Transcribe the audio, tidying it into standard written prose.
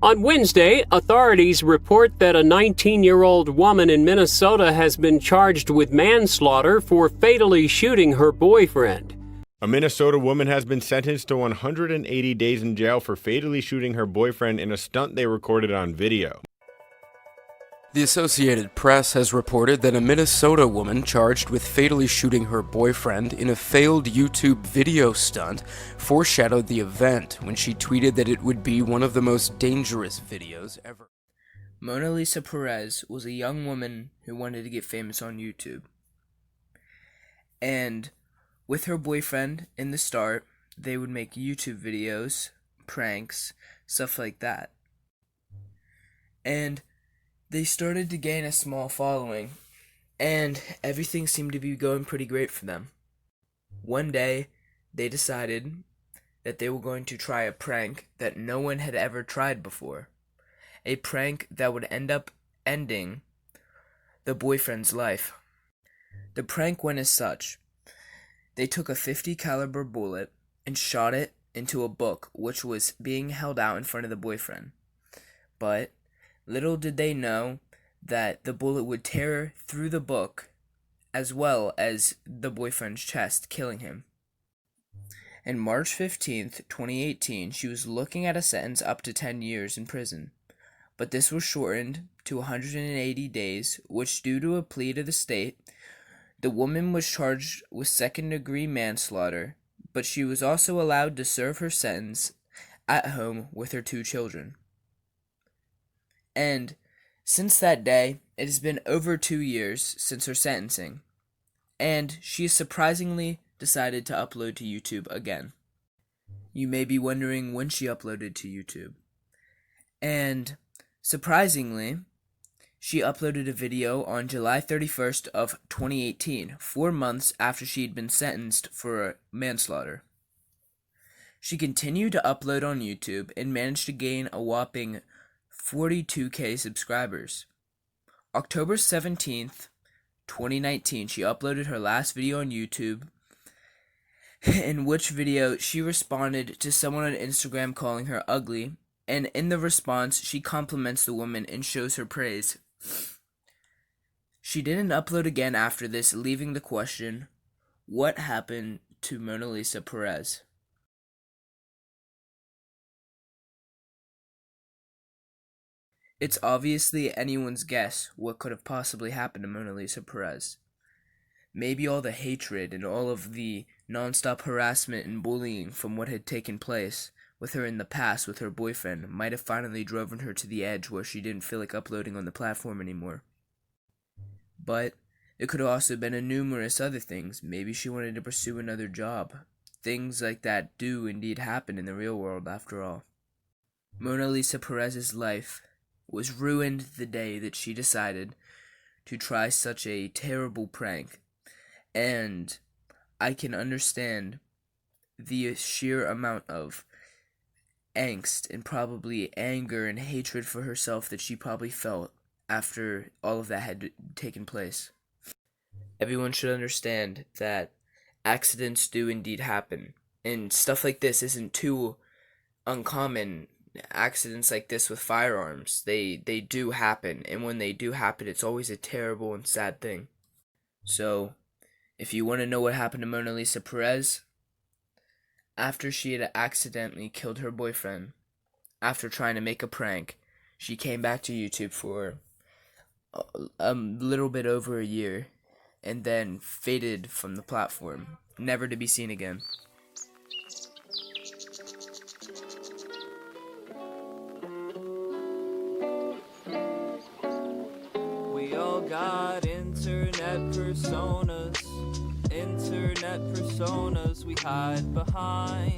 On Wednesday, authorities report that a 19-year-old woman in Minnesota has been charged with manslaughter for fatally shooting her boyfriend. A Minnesota woman has been sentenced to 180 days in jail for fatally shooting her boyfriend in a stunt they recorded on video. The Associated Press has reported that a Minnesota woman charged with fatally shooting her boyfriend in a failed YouTube video stunt foreshadowed the event when she tweeted that it would be one of the most dangerous videos ever. Monalisa Perez was a young woman who wanted to get famous on YouTube. And with her boyfriend in the start, they would make YouTube videos, pranks, stuff like that. And they started to gain a small following, and everything seemed to be going pretty great for them. One day, they decided that they were going to try a prank that no one had ever tried before. A prank that would end up ending the boyfriend's life. The prank went as such. They took a .50 caliber bullet and shot it into a book which was being held out in front of the boyfriend. But little did they know that the bullet would tear through the book as well as the boyfriend's chest, killing him. On March 15th, 2018, she was looking at a sentence up to 10 years in prison. But this was shortened to 180 days, which, due to a plea to the state, the woman was charged with second-degree manslaughter, but she was also allowed to serve her sentence at home with her 2 children. And since that day, it has been over 2 years since her sentencing, and she has surprisingly decided to upload to YouTube again. You may be wondering when she uploaded to YouTube. And surprisingly, she uploaded a video on July 31st of 2018, 4 months after she had been sentenced for manslaughter. She continued to upload on YouTube and managed to gain a whopping 42K subscribers. October 17th, 2019, she uploaded her last video on YouTube, in which video she responded to someone on Instagram calling her ugly, and in the response, she compliments the woman and shows her praise. She didn't upload again after this, leaving the question, what happened to Monalisa Perez? It's obviously anyone's guess what could have possibly happened to Monalisa Perez. Maybe all the hatred and all of the non-stop harassment and bullying from what had taken place with her in the past with her boyfriend might have finally driven her to the edge where she didn't feel like uploading on the platform anymore. But it could have also been a numerous other things. Maybe she wanted to pursue another job. Things like that do indeed happen in the real world after all. Monalisa Perez's life was ruined the day that she decided to try such a terrible prank, and I can understand the sheer amount of angst and probably anger and hatred for herself that she probably felt after all of that had taken place. Everyone should understand that accidents do indeed happen, and stuff like this isn't too uncommon. Accidents like this with firearms, they do happen, and when they do happen, it's always a terrible and sad thing. So, if you want to know what happened to Monalisa Perez, after she had accidentally killed her boyfriend, after trying to make a prank, she came back to YouTube for a little bit over a year, and then faded from the platform, never to be seen again. We all got internet personas we hide behind.